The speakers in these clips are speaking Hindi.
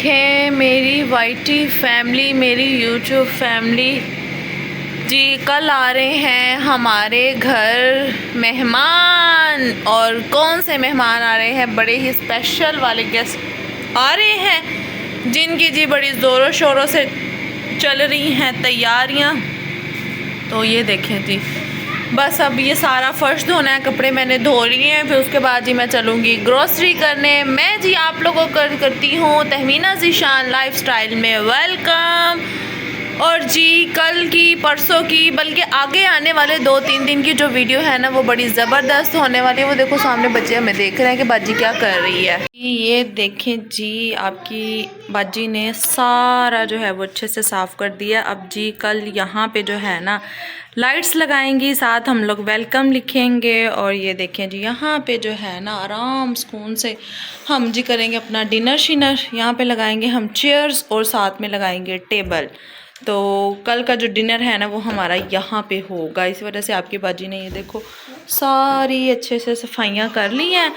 देखें मेरी वाईटी फैमिली, मेरी यूट्यूब फैमिली जी, कल आ रहे हैं हमारे घर मेहमान। और कौन से मेहमान आ रहे हैं? बड़े ही स्पेशल वाले गेस्ट आ रहे हैं जिनकी जी बड़ी ज़ोरों शोरों से चल रही हैं तैयारियां। तो ये देखें जी, बस अब ये सारा फर्श धोना है, कपड़े मैंने धो लिए हैं, फिर उसके बाद जी मैं चलूँगी ग्रोसरी करने। मैं जी आप लोगों को करती हूँ तहमीना ज़ीशान लाइफस्टाइल में वेलकम। और जी कल की, परसों की, बल्कि आगे आने वाले 2-3 दिन की जो वीडियो है ना वो बड़ी ज़बरदस्त होने वाली है। वो देखो सामने बच्चे हमें देख रहे हैं कि बाजी क्या कर रही है। ये देखें जी, आपकी बाजी ने सारा जो है वो अच्छे से साफ़ कर दिया। अब जी कल यहाँ पे जो है ना लाइट्स लगाएंगी, साथ हम लोग वेलकम लिखेंगे। और ये देखें जी, यहाँ पे जो है ना आराम सुकून से हम जी करेंगे अपना डिनर शिनर। यहाँ पे लगाएंगे हम चेयर्स और साथ में लगाएंगे टेबल। तो कल का जो डिनर है ना वो हमारा यहाँ पे होगा। इस वजह से आपकी बाजी ने ये देखो सारी अच्छे से सफाइयाँ कर ली हैं।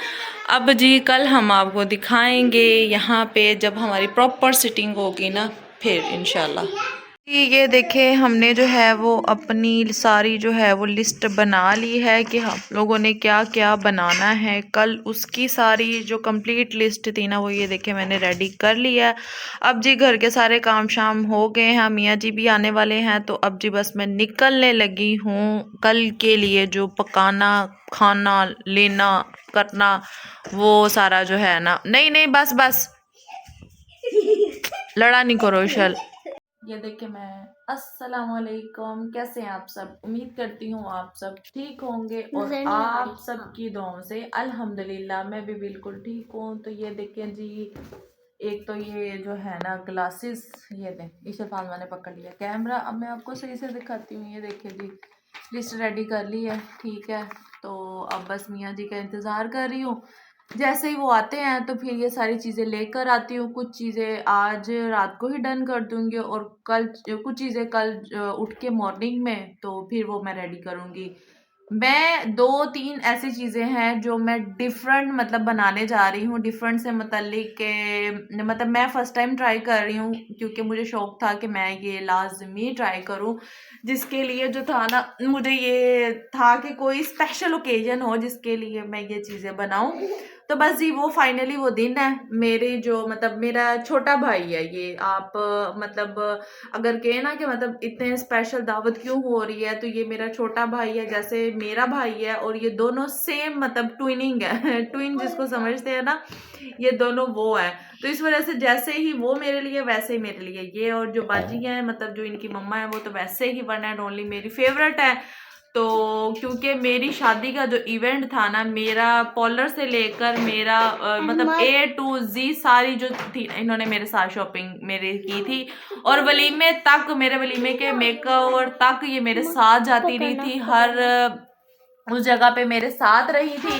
अब जी कल हम आपको दिखाएंगे यहाँ पे जब हमारी प्रॉपर सिटिंग होगी ना, फिर इंशाल्लाह। ये देखें हमने जो है वो अपनी सारी जो है वो लिस्ट बना ली है कि हम लोगों ने क्या क्या बनाना है कल। उसकी सारी जो कंप्लीट लिस्ट थी ना वो ये देखें मैंने रेडी कर लिया है। अब जी घर के सारे काम शाम हो गए हैं, मियाँ जी भी आने वाले हैं, तो अब जी बस मैं निकलने लगी हूँ कल के लिए। जो पकाना, खाना, लेना, करना, वो सारा जो है ना। नहीं बस बस लड़ा नहीं करो शल। ये देखिए मैं, अस्सलामुअलैकुम, कैसे हैं आप सब? उम्मीद करती हूँ आप सब ठीक होंगे और आप सबकी दुआओं से अल्हम्दुलिल्लाह मैं भी बिल्कुल ठीक हूँ। तो ये देखें जी, एक तो ये जो है ना ग्लासेस, ये दें इसे फालमा ने पकड़ लिया कैमरा। अब मैं आपको सही से दिखाती हूँ। ये देखिए जी, लिस्ट रेडी कर ली है, ठीक है। तो अब बस मियाँ जी का इंतज़ार कर रही हूँ। जैसे ही वो आते हैं तो फिर ये सारी चीज़ें लेकर आती हूँ। कुछ चीज़ें आज रात को ही डन कर दूँगी और कल कुछ चीज़ें कल उठ के मॉर्निंग में तो फिर वो मैं रेडी करूँगी। मैं 2-3 ऐसी चीज़ें हैं जो मैं डिफरेंट मतलब बनाने जा रही हूँ। डिफरेंट से मतलब के मतलब मैं फ़र्स्ट टाइम ट्राई कर रही हूँ क्योंकि मुझे शौक़ था कि मैं ये लाजमी ट्राई करूँ। जिसके लिए जो था ना, मुझे ये था कि कोई स्पेशल ओकेजन हो जिसके लिए मैं ये चीज़ें बनाऊँ। तो बस जी वो फाइनली वो दिन है। मेरे जो मतलब मेरा छोटा भाई है ये, आप मतलब अगर कहे ना कि मतलब इतने स्पेशल दावत क्यों हो रही है, तो ये मेरा छोटा भाई है, जैसे मेरा भाई है। और ये दोनों सेम मतलब ट्विनिंग है ट्विन जिसको समझते हैं ना, ये दोनों वो है। तो इस वजह से जैसे ही वो मेरे लिए वैसे ही मेरे लिए ये। और जो बाजी है मतलब जो इनकी मम्मा है वो तो वैसे ही वन एंड ओनली मेरी फेवरेट है। तो क्योंकि मेरी शादी का जो इवेंट था ना, मेरा पॉलर से लेकर मेरा मतलब A to Z सारी जो थी इन्होंने मेरे साथ शॉपिंग मेरे की थी। और वलीमे तक, मेरे वलीमे के मेकओवर तक ये मेरे साथ जाती रही थी, हर उस जगह पे मेरे साथ रही थी।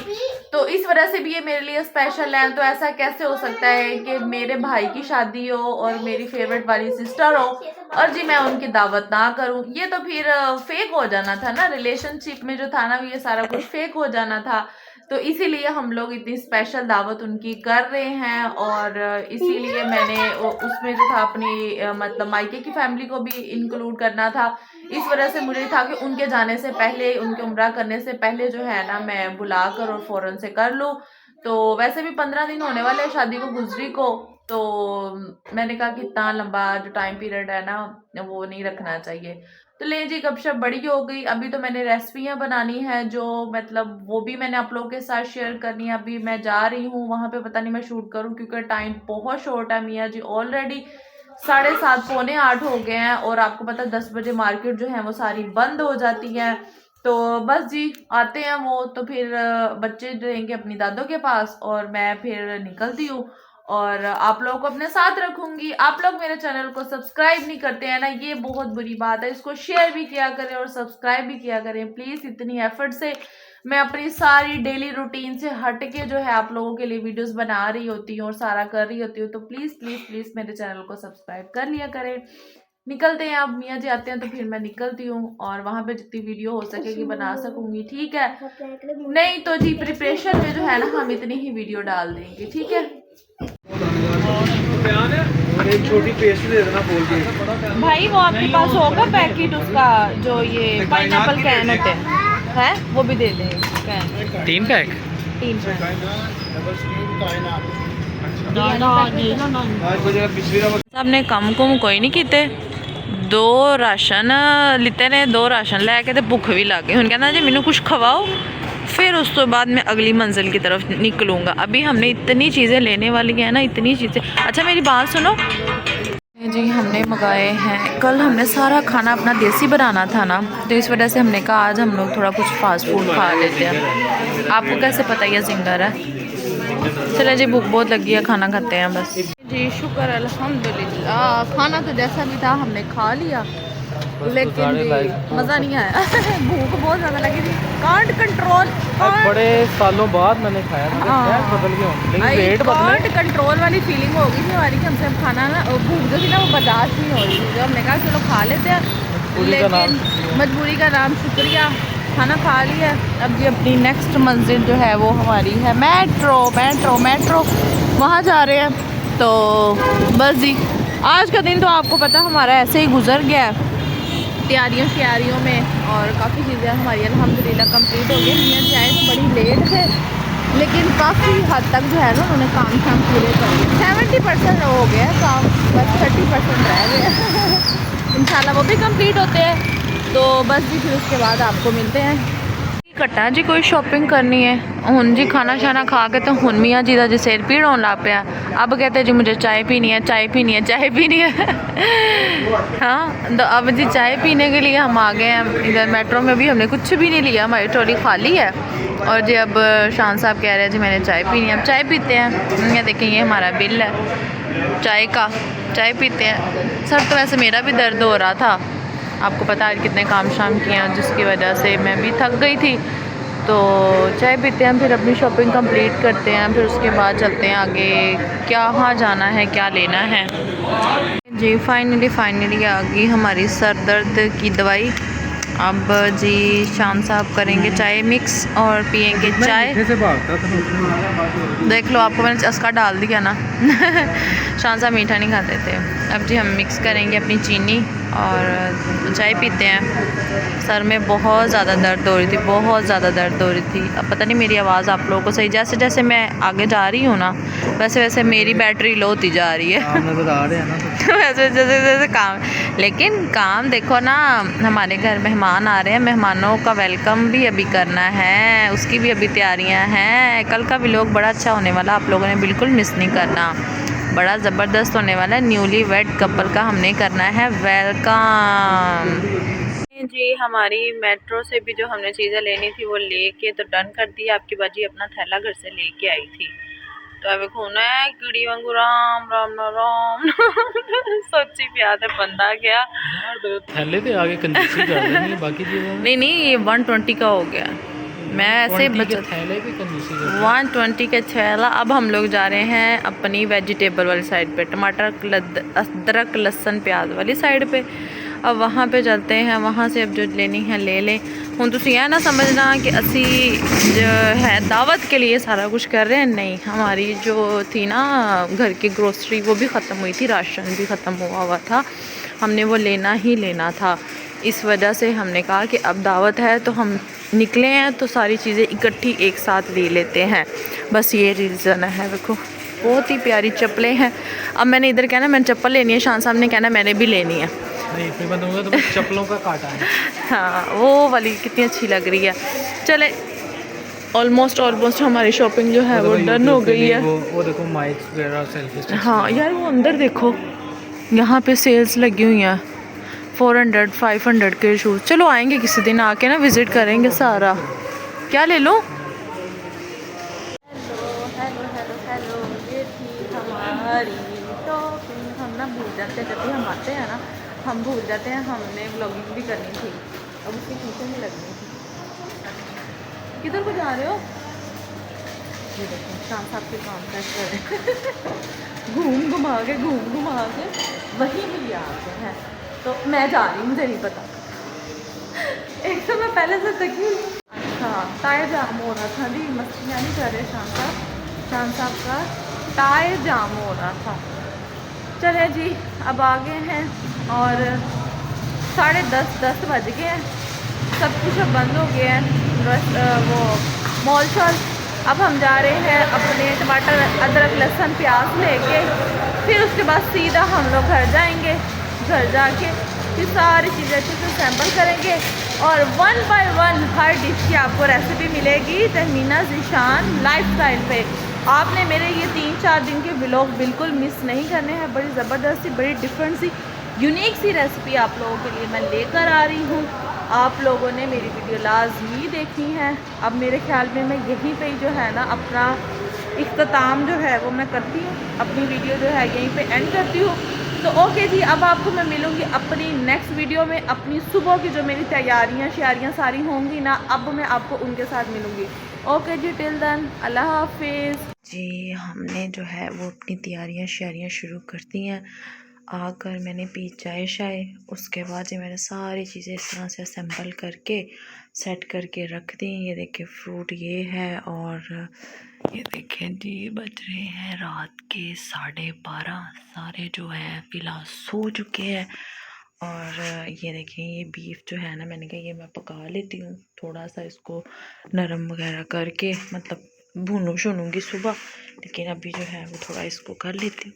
तो इस वजह से भी ये मेरे लिए स्पेशल है। तो ऐसा कैसे हो सकता है कि मेरे भाई की शादी हो और मेरी फेवरेट वाली सिस्टर हो और जी मैं उनकी दावत ना करूं? ये तो फिर फेक हो जाना था ना, रिलेशनशिप में जो था ना ये सारा कुछ फेक हो जाना था। तो इसीलिए हम लोग इतनी स्पेशल दावत उनकी कर रहे हैं। और इसीलिए मैंने उसमें जो था अपनी मतलब मायके की फैमिली को भी इंक्लूड करना था। इस वजह से मुझे था कि उनके जाने से पहले, उनके उम्रा करने से पहले जो है ना मैं बुला कर और फौरन से कर लूँ। तो वैसे भी 15 दिन होने वाले हैं शादी को गुजरी को। तो मैंने कहा कि इतना लंबा जो टाइम पीरियड है ना वो नहीं रखना चाहिए। तो ले जी गपशप बड़ी हो गई। अभी तो मैंने रेसिपियाँ बनानी है जो मतलब वो भी मैंने आप लोगों के साथ शेयर करनी है। अभी मैं जा रही हूँ वहाँ पे, पता नहीं मैं शूट करूँ क्योंकि टाइम बहुत शॉर्ट है। मियाँ जी ऑलरेडी 7:30 पौने 8 हो गए हैं और आपको पता 10 बजे मार्केट जो है वो सारी बंद हो जाती है। तो बस जी आते हैं वो, तो फिर बच्चे रहेंगे अपनी दादों के पास और मैं फिर निकलती हूँ और आप लोगों को अपने साथ रखूंगी। आप लोग मेरे चैनल को सब्सक्राइब नहीं करते हैं ना, ये बहुत बुरी बात है। इसको शेयर भी किया करें और सब्सक्राइब भी किया करें प्लीज़। इतनी एफर्ट से मैं अपनी सारी डेली रूटीन से हट के जो है आप लोगों के लिए वीडियोस बना रही होती हूँ और सारा कर रही होती हूँ। तो प्लीज़ प्लीज़ प्लीज़ मेरे चैनल को सब्सक्राइब कर लिया करें। निकलते हैं, अब मियाँ जी आते हैं तो फिर मैं निकलती हूँ और वहाँ पे जितनी वीडियो हो सकेगी बना सकूंगी, ठीक है। नहीं तो जी प्रिपरेशन में जो है ना हम इतनी ही वीडियो डाल देंगे, ठीक है। और एक छोटी पेस्ट दे देना बोल के। भाई वो आपके पास होगा पैकेट उसका, जो ये पाइनएप्पल कैन होते हैं, वो भी दे दें कैन। 3 पैक। 3 पैक। सबने कम कुम कोई नहीं किते, 2 राशन लिते ने, 2 राशन लैके तो भुख भी लग गई। हुण कहना जी मैनू कुछ खवाओ, फिर उस तो बाद मैं अगली मंजिल की तरफ निकलूँगा। अभी हमने इतनी चीज़ें लेने वाली हैं ना, इतनी चीज़ें। अच्छा मेरी बात सुनो जी, हमने मंगाए हैं, कल हमने सारा खाना अपना देसी बनाना था ना, तो इस वजह से हमने कहा आज हम लोग थोड़ा कुछ फास्ट फूड खा लेते हैं। आपको कैसे पता ये सिंगर है? चले जी, भूख बहुत लगी है, खाना खाते हैं बस जी। शुक्र अल्हम्दुलिल्लाह, खाना तो जैसा भी था हमने खा लिया, लेकिन मज़ा नहीं आया। भूख बहुत ज़्यादा लगी थी, कांट कंट्रोल। बड़े सालों बाद मैंने खाया था, बदल गया लेकिन रेट कांट कंट्रोल वाली फीलिंग हो गई थी हमारी कि हमसे अब खाना ना, भूख जो थी ना वो बर्दाश्त नहीं हो रही थी। जो हमने कहा चलो खा लेते हैं, लेकिन मजबूरी का नाम शुक्रिया, खाना खा लिया। अब जी अपनी नेक्स्ट मंजिल जो है वो हमारी है मेट्रो। मेट्रो मेट्रो वहाँ जा रहे हैं। तो बस जी, आज का दिन तो आपको पता हमारा ऐसे ही गुजर गया है तैयारियों में, और काफ़ी चीज़ें हमारी अल्हम्दुलिल्लाह कंप्लीट हो गई। मियाँ जी आए तो बड़ी लेट थे, लेकिन काफ़ी हद तक जो है ना उन्होंने काम पूरे कर दिए। 70% हो गया काम, बस 30% रह गए। इंशाल्लाह वो भी कंप्लीट होते हैं, तो बस जी फिर उसके बाद आपको मिलते हैं। कट्टा जी कोई शॉपिंग करनी है हुन जी, खाना शाना खा के तो हुन मियाँ जी का जी सिर पीड़ होने लग पाया। अब कहते जी मुझे चाय पीनी है, चाय पीनी है, चाय पीनी है। हाँ, तो अब जी चाय पीने के लिए हम आ गए हैं इधर मेट्रो में। भी हमने कुछ भी नहीं लिया, हमारी ट्रॉली खाली है, और जी अब शान साहब कह रहे हैं जी मैंने चाय पीनी है। अब चाय पीते हैं। ये देखें, ये हमारा बिल है चाय का, चाय पीते हैं। सर तो वैसे मेरा भी दर्द हो रहा था, आपको पता है कितने काम शाम किए हैं, जिसकी वजह से मैं भी थक गई थी। तो चाय पीते हैं, फिर अपनी शॉपिंग कंप्लीट करते हैं, फिर उसके बाद चलते हैं आगे, कहाँ जाना है, क्या लेना है जी। फाइनली आ गई हमारी सर दर्द की दवाई। अब जी शान साहब करेंगे चाय मिक्स और पियेंगे चाय। देख लो, आपको मैंने चस्का डाल दिया ना। शान साहब मीठा नहीं खाते थे। अब जी हम मिक्स करेंगे अपनी चीनी और चाय पीते हैं। सर में बहुत ज़्यादा दर्द हो रही थी, बहुत ज़्यादा दर्द हो रही थी। अब पता नहीं मेरी आवाज़ आप लोगों को सही, जैसे जैसे मैं आगे जा रही हूँ ना वैसे वैसे मेरी बैटरी लो होती जा रही है। वैसे जैसे जैसे काम, लेकिन काम देखो ना, हमारे घर मेहमान आ रहे हैं, मेहमानों का वेलकम भी अभी करना है, उसकी भी अभी तैयारियां हैं। कल का व्लॉग बड़ा अच्छा होने वाला, आप लोगों ने बिल्कुल मिस नहीं करना, बड़ा ज़बरदस्त होने वाला है। न्यूली वेड कपल का हमने करना है वेलकम जी। हमारी मेट्रो से भी जो हमने चीज़ें लेनी थी वो लेके तो डन कर दी। आपकी बाजी अपना थैला घर से लेके आई थी, तो अब खोना है कीड़ी वांगू राम राम ना राम। सच्ची प्यार है बंदा क्या थैले पे आगे कंजूसी कर देंगे, बाकी चीज़ें नहीं ये 120 का हो गया। मैं ऐसे बचत थैले भी कंजूसी कर 120 के थैला। अब हम लोग जा रहे हैं अपनी वेजिटेबल वाली साइड पे, टमाटर अदरक लहसुन प्याज वाली साइड पे। अब वहाँ पे चलते हैं, वहाँ से अब जो लेनी है ले लें। हूँ तुम यह ना समझना कि असी जो है दावत के लिए सारा कुछ कर रहे हैं, नहीं। हमारी जो थी ना घर की ग्रोसरी वो भी ख़त्म हुई थी, राशन भी ख़त्म हुआ था, हमने वो लेना ही लेना था। इस वजह से हमने कहा कि अब दावत है तो हम निकले हैं तो सारी चीज़ें इकट्ठी एक साथ ले लेते हैं, बस ये रीज़न है। देखो बहुत ही प्यारी चप्पलें हैं। अब मैंने इधर कहना मैंने चप्पल लेनी है, शान साहब ने कहना मैंने भी लेनी है। नहीं फिर मैं दूंगा तो चप्पलों का काटा है। हाँ वो वाली कितनी अच्छी लग रही है। चले ऑलमोस्ट हमारी शॉपिंग जो है वो डन हो गई है। वो देखो माइक्स वगैरह सेल्फी। हाँ यार वो अंदर देखो, यहाँ पे सेल्स लगी हुई हैं 400-500 के शूज़। चलो आएंगे किसी दिन आके ना विज़िट करेंगे सारा। क्या ले लो? हेलो ये थी हमारी शॉपिंग। हम ना भूल जाते हैं, जब भी हम आते हैं ना हम भूल जाते हैं हमने व्लॉगिंग भी करनी थी, अब उसके पीछे नहीं लगनी थी। किधर को जा रहे हो? ये देखो शाम साहब के काम कर रहे घूम घुमा के वहीं भी आते हैं। तो मैं जा रही हूँ, मुझे नहीं पता। एक तो मैं पहले से तकी। अच्छा टायर जाम हो रहा था जी, मस्तियाँ नहीं कर रहे शाम साहब का टायर जाम हो रहा था। चले जी, अब आ गए हैं और 10:30 बज गए हैं। सब कुछ अब बंद हो गया है, वो मॉल शॉल। अब हम जा रहे हैं अपने टमाटर, अदरक, लहसुन, प्याज लेके, फिर उसके बाद सीधा हम लोग घर जाएंगे। घर जाके फिर सारी चीज़ें अच्छे से सैम्पल करेंगे और 1 बाय 1 हर डिश की आपको रेसिपी मिलेगी तहमीना ज़ीशान लाइफस्टाइल पे। आपने मेरे ये 3-4 दिन के व्लॉग बिल्कुल मिस नहीं करने हैं। बड़ी ज़बरदस्त सी, बड़ी डिफरेंट सी, यूनिक सी रेसिपी आप लोगों के लिए मैं लेकर आ रही हूँ। आप लोगों ने मेरी वीडियो लाजमी देखनी है। अब मेरे ख्याल में मैं यहीं पे जो है ना अपना इख्तिताम जो है वो मैं करती हूँ, अपनी वीडियो जो है यहीं पे एंड करती हूँ। तो ओके जी, अब आपको मैं मिलूँगी अपनी नेक्स्ट वीडियो में। अपनी सुबह की जो मेरी तैयारियाँ श्यारियाँ सारी होंगी ना, अब मैं आपको उनके साथ मिलूँगी। ओके जी, टिल देन अल्लाह हाफिज़ जी। हमने जो है वो अपनी तैयारियाँ श्यारियाँ शुरू कर दी हैं। आकर मैंने पी चाय शाय, उसके बाद जी मैंने सारी चीज़ें इस तरह से असेंबल करके सेट करके रख दी। ये देखिए फ्रूट ये है और ये देखें जी बज रहे हैं रात के 12:30। सारे जो है फिलहाल सो चुके हैं। और ये देखें ये बीफ जो है ना, मैंने कहा ये मैं पका लेती हूँ, थोड़ा सा इसको नरम वगैरह करके, मतलब भूनूंगी सुबह, लेकिन अभी जो है वो थोड़ा इसको कर लेती हूँ।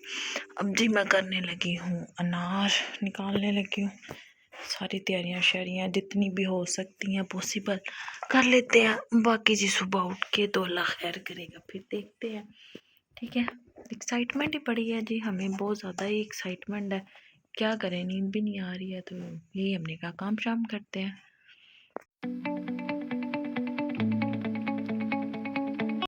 अब जी मैं करने लगी हूँ अनार, निकालने लगी हूँ। सारी तैयारियां शैरियाँ जितनी भी हो सकती हैं पॉसिबल कर लेते हैं। बाकी जी सुबह उठ के तो अल्लाह खैर करेगा, फिर देखते हैं। ठीक है, एक्साइटमेंट ही पड़ी है जी, हमें बहुत ज़्यादा ही एक्साइटमेंट है। क्या करें, नींद भी नहीं आ रही है, तो यही हमने कहा काम शाम करते हैं।